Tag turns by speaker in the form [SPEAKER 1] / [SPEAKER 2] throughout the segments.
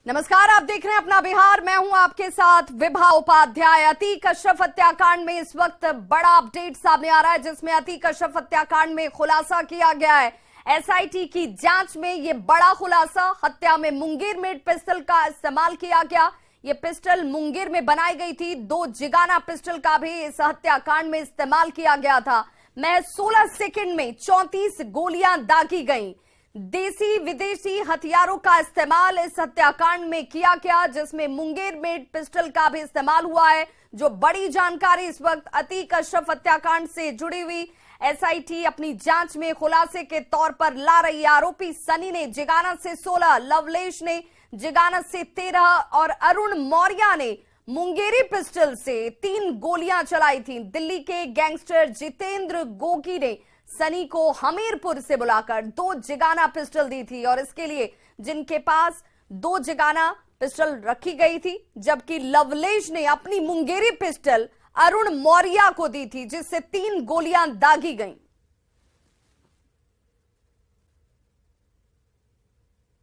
[SPEAKER 1] नमस्कार, आप देख रहे हैं अपना बिहार। मैं हूं आपके साथ विभा उपाध्याय। अतीक अशरफ हत्याकांड में इस वक्त बड़ा अपडेट सामने आ रहा है, जिसमें अतीक अशरफ हत्याकांड में खुलासा किया गया है। एसआईटी की जांच में यह बड़ा खुलासा, हत्या में मुंगेर मेड पिस्टल का इस्तेमाल किया गया। ये पिस्टल मुंगेर में बनाई गई थी। 2 जिगाना पिस्टल का भी इस हत्याकांड में इस्तेमाल किया गया था। महज 16 सेकंड में 34 गोलियां दागी गईं। देसी विदेशी हथियारों का इस्तेमाल इस हत्याकांड में किया गया, जिसमें मुंगेर मेड पिस्टल का भी इस्तेमाल हुआ है। जो बड़ी जानकारी इस वक्त अतीक अशरफ हत्याकांड से जुड़ी हुई एसआईटी अपनी जांच में खुलासे के तौर पर ला रही है। आरोपी सनी ने जिगाना से 16, लवलेश ने जिगाना से 13 और अरुण मौर्य ने मुंगेरी पिस्टल से 3 गोलियां चलाई थी। दिल्ली के गैंगस्टर जितेंद्र गोगी ने सनी को हमीरपुर से बुलाकर 2 जिगाना पिस्टल दी थी, और इसके लिए जिनके पास 2 जिगाना पिस्टल रखी गई थी, जबकि लवलेश ने अपनी मुंगेरी पिस्टल अरुण मौर्य को दी थी, जिससे 3 गोलियां दागी गईं।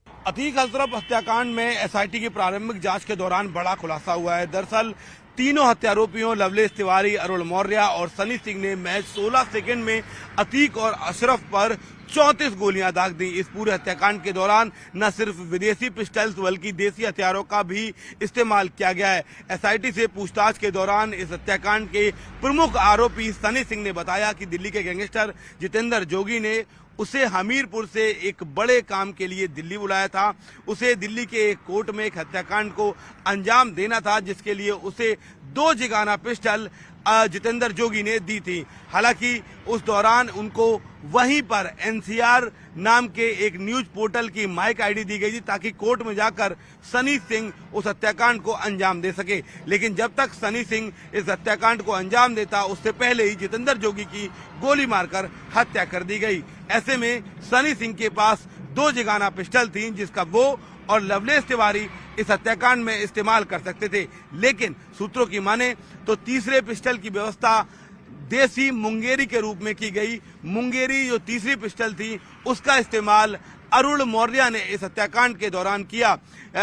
[SPEAKER 2] अतीक अशरफ हत्याकांड में एसआईटी की प्रारंभिक जांच के दौरान बड़ा खुलासा हुआ है। दरअसल तीनों हत्यारोपियों लवलेश तिवारी, अरुण मौर्य और सनी सिंह ने महज 16 सेकंड में अतीक और अशरफ पर 34 गोलियां दाग दी। इस पूरे हत्याकांड के दौरान न सिर्फ विदेशी पिस्टल्स बल्कि देसी हथियारों का भी इस्तेमाल किया गया है। एसआईटी से पूछताछ के दौरान इस हत्याकांड के प्रमुख आरोपी सनी सिंह ने बताया कि दिल्ली के गैंगस्टर जितेंद्र जोगी ने उसे हमीरपुर से एक बड़े काम के लिए दिल्ली बुलाया था। उसे दिल्ली के एक कोर्ट में एक हत्याकांड को अंजाम देना था, जिसके लिए उसे 2 जिगाना पिस्टल जितेंद्र जोगी ने दी थी। हालांकि उस दौरान उनको वहीं पर एनसीआर नाम के एक न्यूज पोर्टल की माइक आईडी दी गई थी, ताकि कोर्ट में जाकर सनी सिंह उस हत्याकांड को अंजाम दे सके। लेकिन जब तक सनी सिंह इस हत्याकांड को अंजाम देता, उससे पहले ही जितेंद्र जोगी की गोली मारकर हत्या कर दी गई। ऐसे में सनी सिंह के पास 2 जिगाना पिस्टल थी, जिसका वो और लवलेश तिवारी इस हत्याकांड में इस्तेमाल कर सकते थे। लेकिन सूत्रों की माने तो तीसरे पिस्टल की व्यवस्था देसी मुंगेरी के रूप में की गई। मुंगेरी जो तीसरी पिस्टल थी, उसका इस्तेमाल अरुण मौर्य ने इस हत्याकांड के दौरान किया।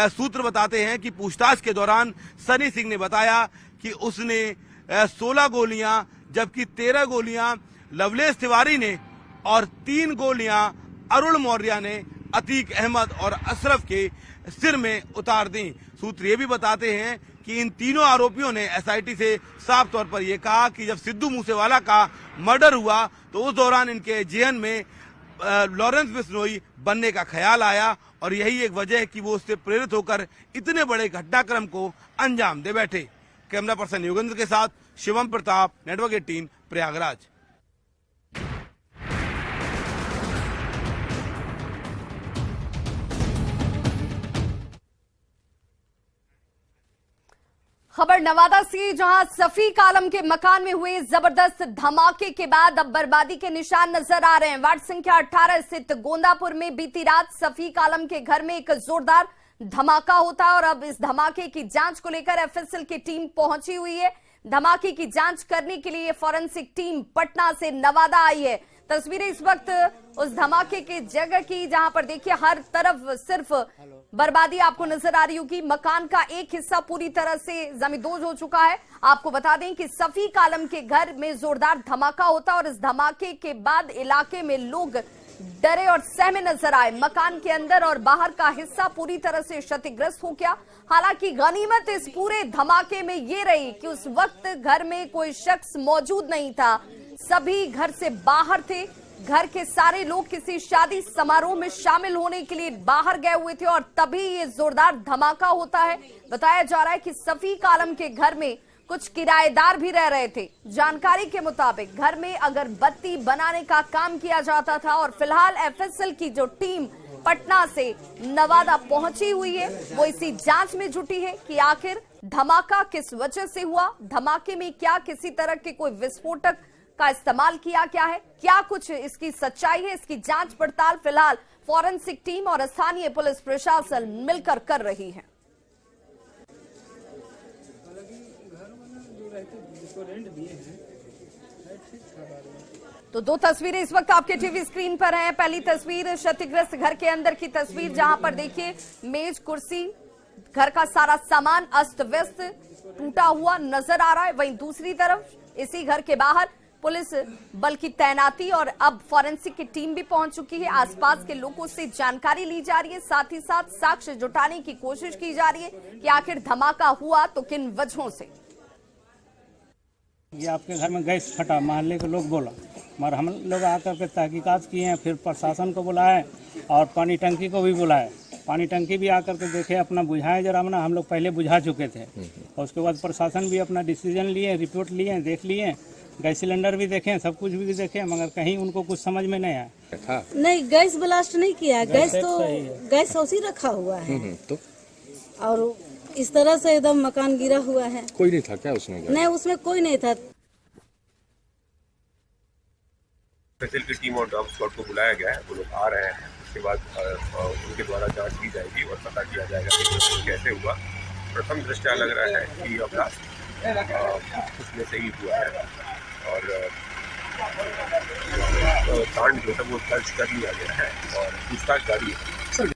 [SPEAKER 2] सूत्र बताते हैं कि पूछताछ के दौरान सनी सिंह ने बताया कि उसने 16 गोलियां, जबकि 13 गोलियां लवलेश तिवारी ने और 3 गोलियां अरुण मौर्य ने अतीक अहमद और अशरफ के सिर में उतार दी। सूत्र ये भी बताते हैं कि इन तीनों आरोपियों ने एसआईटी से साफ तौर पर यह कहा कि जब सिद्धू मूसेवाला का मर्डर हुआ, तो उस दौरान इनके जेहन में लॉरेंस बिश्नोई बनने का ख्याल आया, और यही एक वजह है कि वो उससे प्रेरित होकर इतने बड़े घटनाक्रम को अंजाम दे बैठे। कैमरा पर्सन योगेंद्र के साथ शिवम प्रताप, नेटवर्क 18, प्रयागराज।
[SPEAKER 1] खबर नवादा से, जहां सफीक आलम के मकान में हुए जबरदस्त धमाके के बाद अब बर्बादी के निशान नजर आ रहे हैं। वार्ड संख्या 18 स्थित गोंदापुर में बीती रात सफीक आलम के घर में एक जोरदार धमाका होता है, और अब इस धमाके की जांच को लेकर एफएसएल की टीम पहुंची हुई है। धमाके की जांच करने के लिए फॉरेंसिक टीम पटना से नवादा आई है। तस्वीरें इस वक्त उस धमाके की जगह की, जहां पर देखिए हर तरफ सिर्फ बर्बादी आपको नजर आ रही होगी। मकान का एक हिस्सा पूरी तरह से जमींदोज हो चुका है। आपको बता दें कि सफीक आलम के घर में जोरदार धमाका होता, और इस धमाके के बाद इलाके में लोग डरे और सहमे नजर आए। मकान के अंदर और बाहर का हिस्सा पूरी तरह से क्षतिग्रस्त हो गया। हालांकि गनीमत इस पूरे धमाके में ये रही कि उस वक्त घर में कोई शख्स मौजूद नहीं था, सभी घर से बाहर थे। घर के सारे लोग किसी शादी समारोह में शामिल होने के लिए बाहर गए हुए थे, और तभी ये जोरदार धमाका होता है। बताया जा रहा है कि सफीक आलम के घर में कुछ किराएदार भी रह रहे थे। जानकारी के मुताबिक घर में अगरबत्ती बनाने का काम किया जाता था, और फिलहाल एफएसएल की जो टीम पटना से नवादा पहुंची हुई है, वो इसी जांच में जुटी है कि आखिर धमाका किस वजह से हुआ। धमाके में क्या किसी तरह के कोई विस्फोटक का इस्तेमाल किया गया है, क्या कुछ इसकी सच्चाई है, इसकी जांच पड़ताल फिलहाल फॉरेंसिक टीम और स्थानीय पुलिस प्रशासन मिलकर कर रही है। तो 2 तस्वीरें इस वक्त आपके टीवी स्क्रीन पर हैं। पहली तस्वीर क्षतिग्रस्त घर के अंदर की तस्वीर, जहां पर देखिए मेज कुर्सी घर का सारा सामान अस्त व्यस्त टूटा हुआ नजर आ रहा है। वहीं दूसरी तरफ इसी घर के बाहर पुलिस बल की तैनाती और अब फॉरेंसिक की टीम भी पहुंच चुकी है। आसपास के लोगों से जानकारी ली जा रही है, साथ ही साथ साक्ष्य जुटाने की कोशिश की जा रही है कि आखिर धमाका हुआ तो किन वजहों से।
[SPEAKER 3] ये आपके घर में गैस फटा, मोहल्ले के लोग बोला, मगर हम लोग आकर के तहकीकात किए हैं, फिर प्रशासन को बुलाए और पानी टंकी को भी बुलाए। पानी टंकी भी आकर के देखे, अपना बुझाए जरा ना, हम लोग पहले बुझा चुके थे। और उसके बाद प्रशासन भी अपना डिसीजन लिए, रिपोर्ट लिए, देख लिए, गैस सिलेंडर भी देखे, सब कुछ भी देखे, मगर कहीं उनको कुछ समझ में नहीं आया।
[SPEAKER 4] नहीं, गैस ब्लास्ट नहीं किया, गैस तो गैस हाउस ही रखा हुआ है।
[SPEAKER 5] तो
[SPEAKER 4] और इस तरह से एकदम मकान गिरा हुआ है।
[SPEAKER 5] कोई नहीं था क्या उसमें?
[SPEAKER 4] नहीं, उसमें कोई नहीं था।
[SPEAKER 6] स्पेशल की टीम और डॉग स्क्वाड को बुलाया गया है, वो लोग आ रहे हैं। उसके बाद उनके द्वारा जांच की जाएगी और पता किया जाएगा कि कैसे हुआ। प्रथम दृष्टया लग रहा है कि यह ब्लास्ट उसमें से ही हुआ है और कांड जो है वो दर्ज कर लिया गया है और पूछताछ जारी है।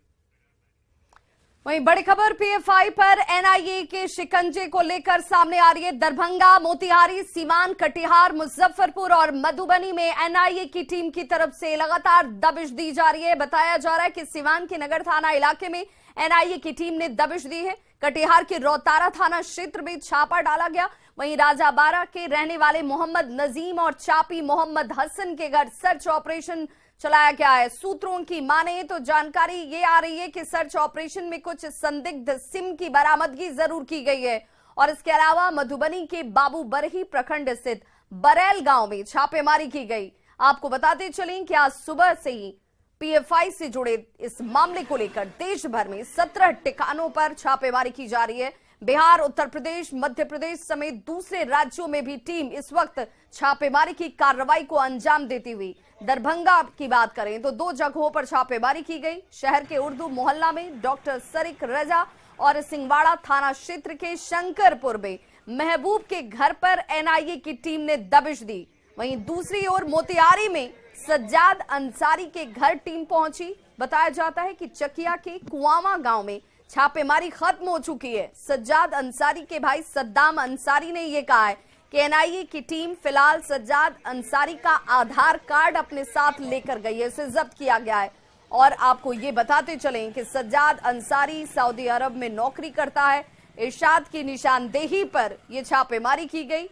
[SPEAKER 1] वहीं बड़ी खबर पीएफआई पर एनआईए के शिकंजे को लेकर सामने आ रही है। दरभंगा, मोतिहारी, सीवान, कटिहार, मुजफ्फरपुर और मधुबनी में एनआईए की टीम की तरफ से लगातार दबिश दी जा रही है। बताया जा रहा है कि सीवान के नगर थाना इलाके में एनआईए की टीम ने दबिश दी है। कटिहार के रौतारा थाना क्षेत्र में छापा डाला गया। वहीं राजाबारा के रहने वाले मोहम्मद नजीम और चापी मोहम्मद हसन के घर सर्च ऑपरेशन चलाया गया है। सूत्रों की माने तो जानकारी ये आ रही है कि सर्च ऑपरेशन में कुछ संदिग्ध सिम की बरामदगी जरूर की गई है। और इसके अलावा मधुबनी के बाबू बरही प्रखंड स्थित बरेल गांव में छापेमारी की गई। आपको बताते चलें कि आज सुबह से ही पीएफआई से जुड़े इस मामले को लेकर देश भर में 17 ठिकानों पर छापेमारी की जा रही है। बिहार, उत्तर प्रदेश, मध्य प्रदेश समेत दूसरे राज्यों में भी टीम इस वक्त छापेमारी की कार्रवाई को अंजाम देती हुई। दरभंगा की बात करें तो 2 जगहों पर छापेमारी की गई। शहर के उर्दू मोहल्ला में डॉक्टर सरिक रजा और सिंगवाड़ा थाना क्षेत्र के शंकरपुर में महबूब के घर पर एनआईए की टीम ने दबिश दी। वहीं दूसरी ओर मोतिहारी में सज्जाद अंसारी के घर टीम पहुंची। बताया जाता है कि चकिया के कुआवा गांव में छापेमारी खत्म हो चुकी है। सज्जाद अंसारी के भाई सद्दाम अंसारी ने यह कहा है कि एनआईए की टीम फिलहाल सज्जाद अंसारी का आधार कार्ड अपने साथ लेकर गई है, उसे जब्त किया गया है। और आपको ये बताते चलें कि सज्जाद अंसारी सऊदी अरब में नौकरी करता है। इरशाद की निशानदेही पर यह छापेमारी की गई,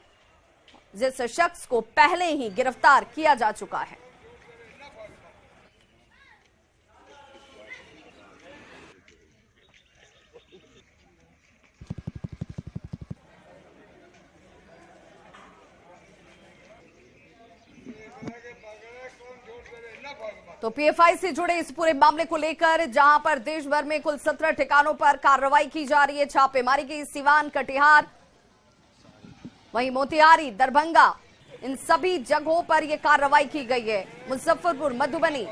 [SPEAKER 1] जिस शख्स को पहले ही गिरफ्तार किया जा चुका है। तो पीएफआई से जुड़े इस पूरे मामले को लेकर जहां पर देश भर में कुल 17 ठिकानों पर कार्रवाई की जा रही है, छापेमारी की। सीवान, कटिहार, वहीं मोतिहारी, दरभंगा, इन सभी जगहों पर यह कार्रवाई की गई है। मुजफ्फरपुर, मधुबनी,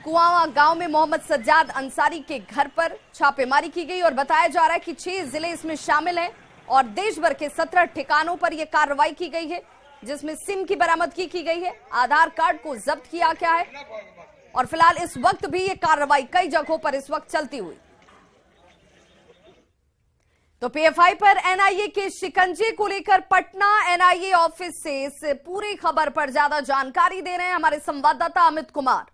[SPEAKER 1] कुआवा गांव में मोहम्मद सज्जाद अंसारी के घर पर छापेमारी की गई और बताया जा रहा है कि 6 जिले इसमें शामिल हैं और देश भर के 17 ठिकानों पर यह कार्रवाई की गई है, जिसमें सिम की बरामदगी की गई है, आधार कार्ड को जब्त किया गया है और फिलहाल इस वक्त भी ये कार्रवाई कई जगहों पर इस वक्त चलती हुई। तो पीएफआई पर एनआईए के शिकंजे को लेकर पटना एनआईए ऑफिस से इस पूरी खबर पर ज्यादा जानकारी दे रहे हैं हमारे संवाददाता अमित कुमार।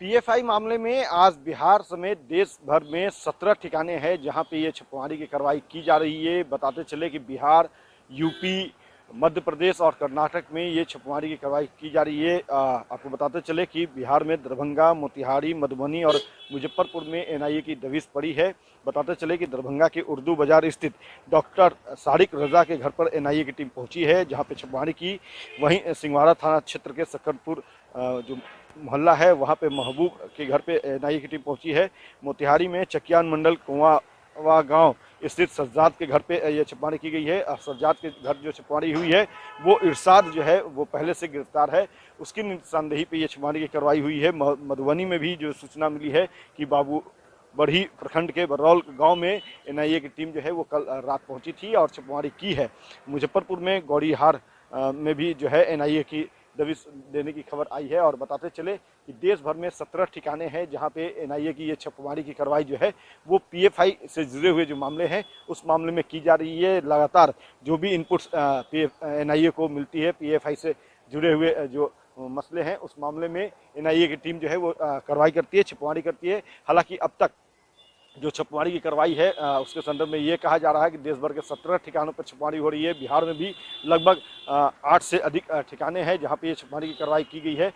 [SPEAKER 7] पीएफआई मामले में आज बिहार समेत देश भर में 17 ठिकाने हैं जहां पे ये छापेमारी की कार्रवाई की जा रही है। बताते चले कि बिहार, यूपी, मध्य प्रदेश और कर्नाटक में ये छापेमारी की कार्रवाई की जा रही है। आपको बताते चले कि बिहार में दरभंगा, मोतिहारी, मधुबनी और मुजफ्फरपुर में एनआईए की दबिश पड़ी है। बताते चले कि दरभंगा के उर्दू बाजार स्थित डॉक्टर सारिक रजा के घर पर एनआईए की टीम पहुंची है, जहां पे छापेमारी की। वहीं सिंगवाड़ा थाना क्षेत्र के शकरपुर जो मोहल्ला है वहां पे महबूब के घर पे एनआईए की टीम पहुंची है। मोतिहारी में चकियान मंडल कुआवा गांव स्थित सज्जाद के घर पे ये छापेमारी की गई है। सज्जाद के घर जो छापेमारी हुई है वो इरशाद जो है वो पहले से गिरफ्तार है, उसकी निशानदेही पे ये छापेमारी की कार्रवाई हुई है। मधुबनी में भी जो सूचना मिली है कि बाबू बरही प्रखंड के बरौल गांव में एनआईए की टीम जो है वो कल रात पहुंची थी और छापेमारी की है। मुजफ्फरपुर में गौरीहार में भी जो है एनआईए की दबिश देने की खबर आई है। और बताते चले कि देश भर में 17 ठिकाने हैं जहां पे एनआईए की ये छापेमारी की कार्रवाई जो है वो पीएफआई से जुड़े हुए जो मामले हैं उस मामले में की जा रही है। लगातार जो भी इनपुट्स एनआईए को मिलती है पीएफआई से जुड़े हुए जो मसले हैं उस मामले में एनआईए की टीम जो है वो कार्रवाई करती है, छापेमारी करती है। हालांकि अब तक जो छापेमारी की कार्रवाई है उसके संदर्भ में ये कहा जा रहा है कि देश भर के 17 ठिकानों पर छापेमारी हो रही है। बिहार में भी लगभग 8 से अधिक ठिकाने हैं जहां पे ये छापेमारी की कार्रवाई की गई है,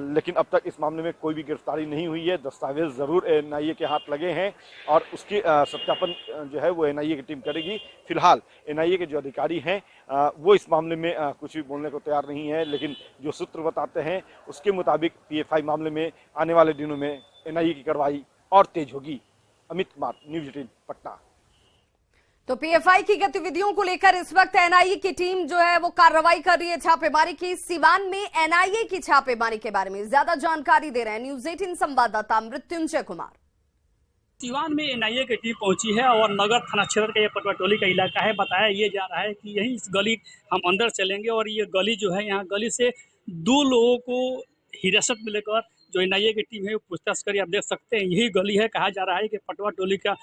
[SPEAKER 7] लेकिन अब तक इस मामले में कोई भी गिरफ्तारी नहीं हुई है। दस्तावेज जरूर एनआईए के हाथ लगे हैं और उसकी सत्यापन जो है वो एनआईए की टीम करेगी। फिलहाल एनआईए के जो अधिकारी हैं वो इस मामले में कुछ भी बोलने को तैयार नहीं है, लेकिन जो सूत्र बताते हैं उसके मुताबिक पीएफआई मामले में आने वाले दिनों में एनआईए की कार्रवाई और तेज होगी। अमित कुमार, न्यूज़ 18 पटना।
[SPEAKER 1] तो पीएफआई की गतिविधियों को लेकर इस वक्त एनआईए की टीम जो है वो कार्रवाई कर रही है छापेमारी की। सिवान में एनआईए की छापेमारी के बारे में ज्यादा जानकारी दे रहे हैं न्यूज़ 18 संवाददाता मृत्युंजय कुमार।
[SPEAKER 5] सिवान में एनआईए की टीम पहुंची है और नगर थाना क्षेत्र का ये पटवाटोली का इलाका है। बताया ये जा रहा है कि यही इस गली हम अंदर चलेंगे और ये गली जो है यहाँ गली से 2 लोगों को हिरासत में लेकर जो एनआईए की टीम है वो पूछताछ करी। आप देख सकते हैं यही गली है, कहा जा रहा है कि पटवा टोली का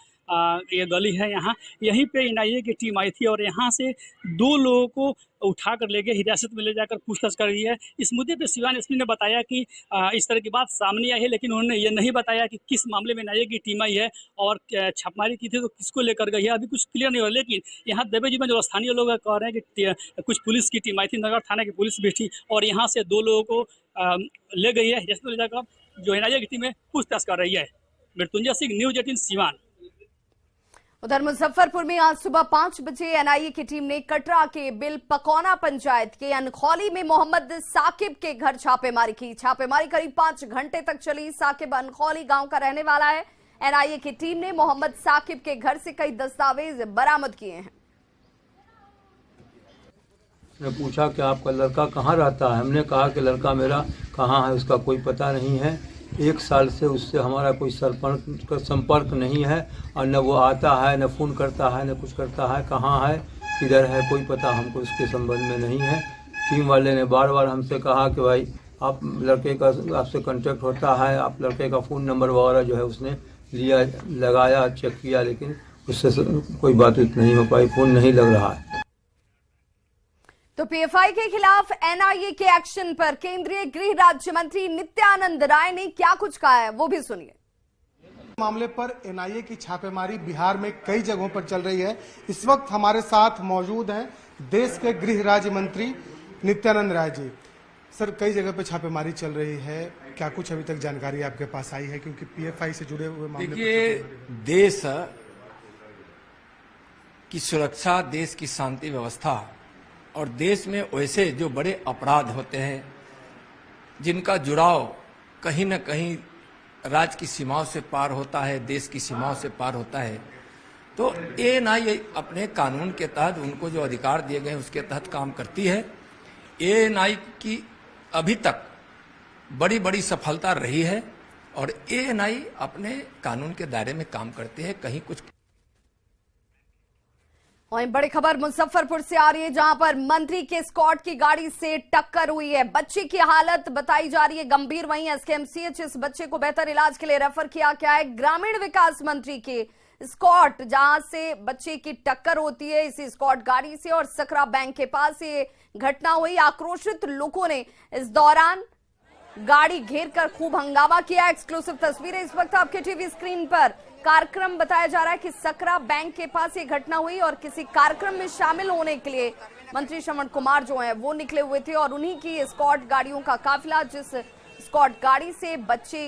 [SPEAKER 5] ये गली है। यहाँ यहीं पे एनआईए की टीम आई थी और यहाँ से 2 लोगों को उठा कर ले गए, हिरासत में ले जाकर पूछताछ कर रही है। इस मुद्दे पे सिवान एसपी ने बताया कि इस तरह की बात सामने आई है, लेकिन उन्होंने ये नहीं बताया कि किस मामले में एनआईए की टीम आई है और छापेमारी की थी तो किसको लेकर गई है, अभी कुछ क्लियर नहीं हो। लेकिन यहाँ देवेजी में जो स्थानीय लोग कह रहे हैं कि कुछ पुलिस की टीम आई थी, नगर थाना की पुलिस भी थी और यहाँ से 2 लोगों को ले गई है, हिरासत में ले जाकर जो एनआईए की टीम है पूछताछ कर रही है। मृत्युंजय सिंह, न्यूज़ 18 सिवान।
[SPEAKER 1] उधर मुजफ्फरपुर में आज सुबह 5 बजे एनआईए की टीम ने कटरा के बिल पकौना पंचायत के अनखौली में मोहम्मद साकिब के घर छापेमारी की। छापेमारी करीब 5 घंटे तक चली। साकिब अनखौली गांव का रहने वाला है। एनआईए की टीम ने मोहम्मद साकिब के घर से कई दस्तावेज बरामद किए हैं।
[SPEAKER 8] ने पूछा कि आपका लड़का कहाँ रहता है। हमने कहा कि लड़का मेरा कहाँ है उसका कोई पता नहीं है। 1 साल से उससे हमारा कोई संपर्क नहीं है और न वो आता है, न फ़ोन करता है, न कुछ करता है। कहाँ है, किधर है, कोई पता हमको उसके संबंध में नहीं है। टीम वाले ने बार बार हमसे कहा कि भाई आप लड़के का आपसे कांटेक्ट होता है, आप लड़के का फ़ोन नंबर वगैरह जो है उसने लिया, लगाया, चेक किया, लेकिन उससे कोई बातचीत नहीं हो पाई, फ़ोन नहीं लग रहा है।
[SPEAKER 1] तो पीएफआई के खिलाफ एनआईए के एक्शन पर केंद्रीय गृह राज्य मंत्री नित्यानंद राय ने क्या कुछ कहा है वो भी सुनिए।
[SPEAKER 9] मामले पर एनआईए की छापेमारी बिहार में कई जगहों पर चल रही है। इस वक्त हमारे साथ मौजूद हैं देश के गृह राज्य मंत्री नित्यानंद राय जी। सर, कई जगह पर छापेमारी चल रही है, क्या कुछ अभी तक जानकारी आपके पास आई है? क्योंकि पीएफआई से जुड़े हुए मामले।
[SPEAKER 10] देखिए, देश की सुरक्षा, देश की शांति व्यवस्था और देश में वैसे जो बड़े अपराध होते हैं जिनका जुड़ाव कहीं न कहीं राज्य की सीमाओं से पार होता है, देश की सीमाओं से पार होता है, तो एएनआई अपने कानून के तहत उनको जो अधिकार दिए गए उसके तहत काम करती है। एएनआई की अभी तक बड़ी बड़ी सफलता रही है और एएनआई अपने कानून के दायरे में काम करती है। कहीं कुछ
[SPEAKER 1] और बड़ी खबर मुजफ्फरपुर से आ रही है जहां पर मंत्री के स्कॉट की गाड़ी से टक्कर हुई है। बच्चे की हालत बताई जा रही है गंभीर। वहीं एसकेएमसीएच इस बच्चे को बेहतर इलाज के लिए रेफर किया गया है। ग्रामीण विकास मंत्री के स्कॉट जहां से बच्चे की टक्कर होती है इसी स्कॉट गाड़ी से और सकरा बैंक के पास ये घटना हुई। आक्रोशित लोगों ने इस दौरान गाड़ी घेर कर खूब हंगामा किया। एक्सक्लूसिव तस्वीरें इस वक्त आपके टीवी स्क्रीन पर। कार्यक्रम बताया जा रहा है कि सकरा बैंक के पास ये घटना हुई और किसी कार्यक्रम में शामिल होने के लिए मंत्री श्रवण कुमार जो हैं वो निकले हुए थे और उन्हीं की स्कॉट गाड़ियों का काफिला जिस स्कॉट गाड़ी से बच्चे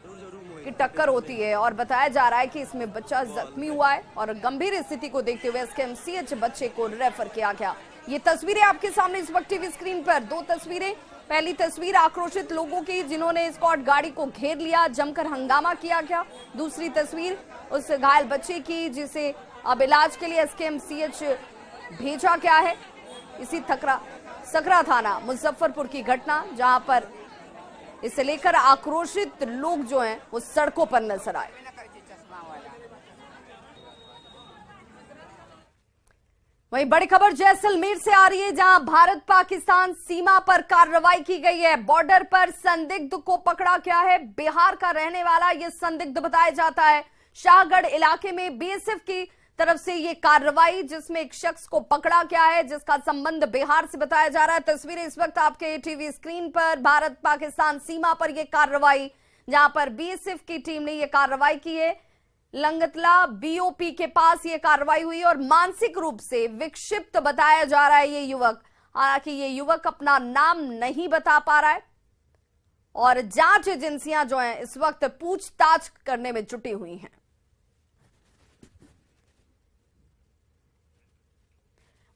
[SPEAKER 1] की टक्कर होती है और बताया जा रहा है कि इसमें बच्चा जख्मी हुआ है और गंभीर स्थिति को देखते हुए एसकेएमसीएच बच्चे को रेफर किया गया। ये तस्वीरें आपके सामने इस वक्त टीवी स्क्रीन पर। 2 तस्वीरें। पहली तस्वीर आक्रोशित लोगों की जिन्होंने स्कॉट गाड़ी को घेर लिया, जमकर हंगामा किया गया। दूसरी तस्वीर उस घायल बच्चे की जिसे अब इलाज के लिए एसकेएमसीएच भेजा गया है। इसी सकरा थाना मुजफ्फरपुर की घटना जहां पर इसे लेकर आक्रोशित लोग जो हैं वो सड़कों पर नजर आए। वहीं बड़ी खबर जैसलमेर से आ रही है, जहां भारत पाकिस्तान सीमा पर कार्रवाई की गई है। बॉर्डर पर संदिग्ध को पकड़ा गया है। बिहार का रहने वाला यह संदिग्ध बताया जाता है। शाहगढ़ इलाके में बीएसएफ की तरफ से यह कार्रवाई, जिसमें एक शख्स को पकड़ा गया है जिसका संबंध बिहार से बताया जा रहा है। तस्वीरें इस वक्त आपके टीवी स्क्रीन पर। भारत पाकिस्तान सीमा पर यह कार्रवाई, जहां पर बीएसएफ की टीम ने यह कार्रवाई की है। लंगतला बीओपी के पास यह कार्रवाई हुई और मानसिक रूप से विक्षिप्त बताया जा रहा है ये युवक। हालांकि ये युवक अपना नाम नहीं बता पा रहा है और जांच एजेंसियां जो हैं इस वक्त पूछताछ करने में जुटी हुई हैं।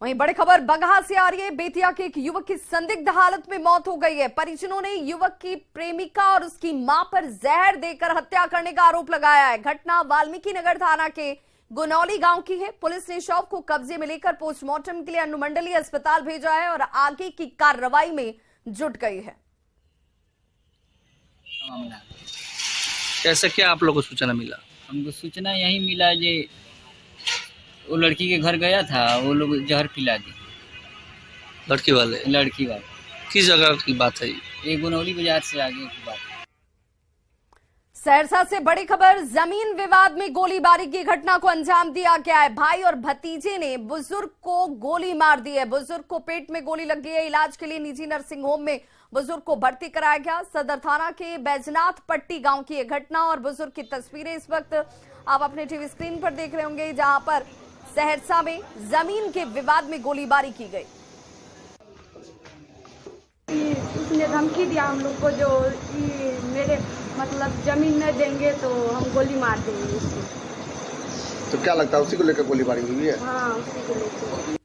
[SPEAKER 1] वहीं बड़ी खबर बगहा से आ रही है। बेतिया के एक युवक की संदिग्ध हालत में मौत हो गई है। परिजनों ने युवक की प्रेमिका और उसकी मां पर जहर देकर हत्या करने का आरोप लगाया है। घटना वाल्मीकि नगर थाना के गुनौली गांव की है। पुलिस ने शव को कब्जे में लेकर पोस्टमार्टम के लिए अनुमंडलीय अस्पताल भेजा है और आगे की कार्रवाई में जुट गई है।
[SPEAKER 11] कैसे क्या आप लोगों को सूचना मिला?
[SPEAKER 12] हमको सूचना यही मिला जे वो लड़की के घर गया था, वो लोग जहर पिला दी।
[SPEAKER 11] लड़की वाले किस जगह की बात है?
[SPEAKER 12] ये गुनौली बाजार से आगे की बात।
[SPEAKER 1] सहरसा से बड़ी खबर, जमीन विवाद में गोलीबारी की घटना को अंजाम दिया गया है। भाई और भतीजे ने बुजुर्ग को गोली मार दी है। बुजुर्ग को पेट में गोली लग गई है। इलाज के लिए निजी नर्सिंग होम में बुजुर्ग को भर्ती कराया गया। सदर थाना के बैजनाथ पट्टी गांव की यह घटना और बुजुर्ग की तस्वीरें इस वक्त आप अपने टीवी स्क्रीन पर देख रहे होंगे, जहां पर सहरसा में जमीन के विवाद में गोलीबारी की गई।
[SPEAKER 13] उसने धमकी दिया हम लोग को, जो मेरे मतलब जमीन नहीं देंगे तो हम गोली मार देंगे उसको।
[SPEAKER 7] तो क्या लगता है उसी को लेकर गोलीबारी हुई है?
[SPEAKER 13] हाँ, उसी को लेकर।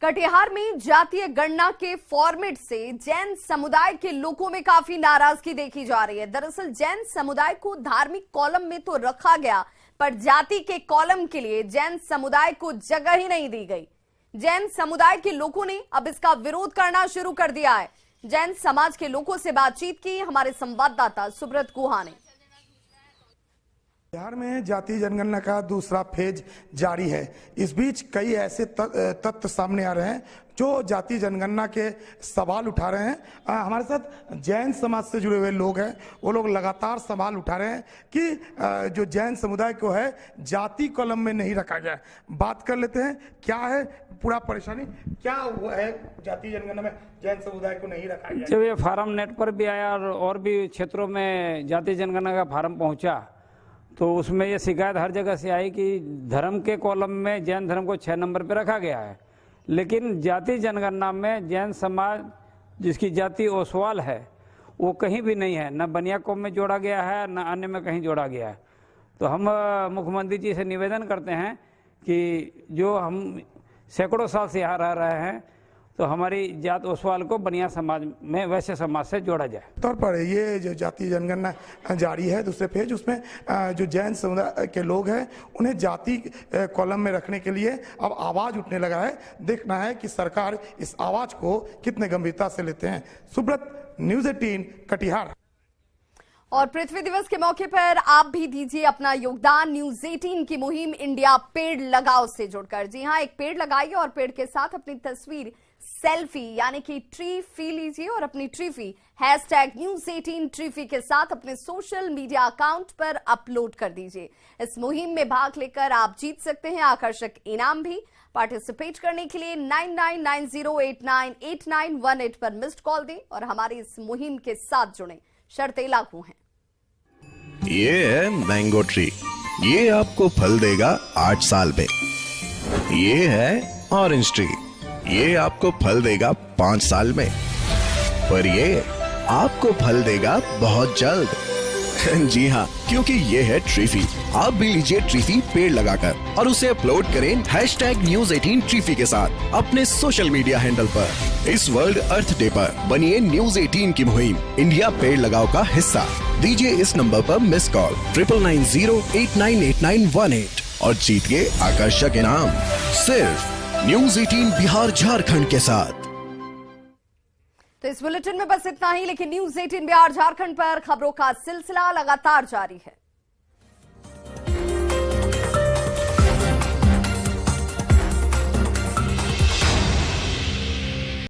[SPEAKER 1] कटिहार में जातीय गणना के फॉर्मेट से जैन समुदाय के लोगों में काफी नाराजगी देखी जा रही है। दरअसल जैन समुदाय को धार्मिक कॉलम में तो रखा गया, पर जाति के कॉलम के लिए जैन समुदाय को जगह ही नहीं दी गई। जैन समुदाय के लोगों ने अब इसका विरोध करना शुरू कर दिया है। जैन समाज के लोगों से बातचीत की हमारे संवाददाता सुब्रत गुहा ने।
[SPEAKER 9] बिहार में जातीय जनगणना का दूसरा फेज जारी है। इस बीच कई ऐसे तथ्य सामने आ रहे हैं जो जातीय जनगणना के सवाल उठा रहे हैं। हमारे साथ जैन समाज से जुड़े हुए लोग हैं। वो लोग लगातार सवाल उठा रहे हैं कि जो जैन समुदाय को है जाति कॉलम में नहीं रखा गया। बात कर लेते हैं, क्या है पूरा परेशानी, क्या हुआ है जातीय जनगणना में जैन समुदाय को नहीं रखा गया?
[SPEAKER 3] जब ये फार्म नेट पर भी आया और भी क्षेत्रों में जातीय जनगणना का फार्म पहुंचा तो उसमें ये शिकायत हर जगह से आई कि धर्म के कॉलम में जैन धर्म को 6 नंबर पर रखा गया है, लेकिन जाति जनगणना में जैन समाज जिसकी जाति ओसवाल है वो कहीं भी नहीं है, न बनिया कौम में जोड़ा गया है न अन्य में कहीं जोड़ा गया है। तो हम मुख्यमंत्री जी से निवेदन करते हैं कि जो हम सैकड़ों साल से यहाँ रह रहे हैं तो हमारी जात ओसवाल को बनिया समाज में वैसे समाज से जोड़ा जाए।
[SPEAKER 9] तौर पर ये जो जातीय जनगणना जारी है दूसरे फेज, उसमें जो जैन समुदाय के लोग हैं उन्हें जाति कॉलम में रखने के लिए अब आवाज उठने लगा है। देखना है कि सरकार इस आवाज को कितने गंभीरता से लेते हैं। सुब्रत, न्यूज़ 18 कटिहार।
[SPEAKER 1] और पृथ्वी दिवस के मौके पर आप भी दीजिए अपना योगदान न्यूज़ 18 की मुहिम इंडिया पेड़ लगाओ से जुड़कर। जी हां, एक पेड़ लगाइए और पेड़ के साथ अपनी तस्वीर सेल्फी यानी कि ट्रीफी लीजिए और अपनी ट्रीफी #News18 ट्रीफी के साथ अपने सोशल मीडिया अकाउंट पर अपलोड कर दीजिए। इस मुहिम में भाग लेकर आप जीत सकते हैं आकर्षक इनाम भी। पार्टिसिपेट करने के लिए 9990898918 पर मिस्ड कॉल दें और हमारी इस मुहिम के साथ जुड़ें। शर्तें लागू हैं।
[SPEAKER 14] ये है मैंगो ट्री, ये आपको फल देगा 8 साल में। ये है ऑरेंज ट्री, ये आपको फल देगा 5 साल में। पर ये आपको फल देगा बहुत जल्द। जी हाँ, क्योंकि ये है ट्रीफी। आप भी लीजिए ट्रीफी पेड़ लगाकर और उसे अपलोड करें #News18 ट्रीफी के साथ अपने सोशल मीडिया हैंडल पर। इस वर्ल्ड अर्थ डे पर बनिए न्यूज़ 18 की मुहिम इंडिया पेड़ लगाओ का हिस्सा। दीजिए इस नंबर पर मिस कॉल 9990898918 और जीतिए आकर्षक इनाम सिर्फ न्यूज़ 18 बिहार झारखंड के साथ।
[SPEAKER 1] तो इस बुलेटिन में बस इतना ही, लेकिन न्यूज़ 18 बिहार झारखंड पर खबरों का सिलसिला लगातार जारी है।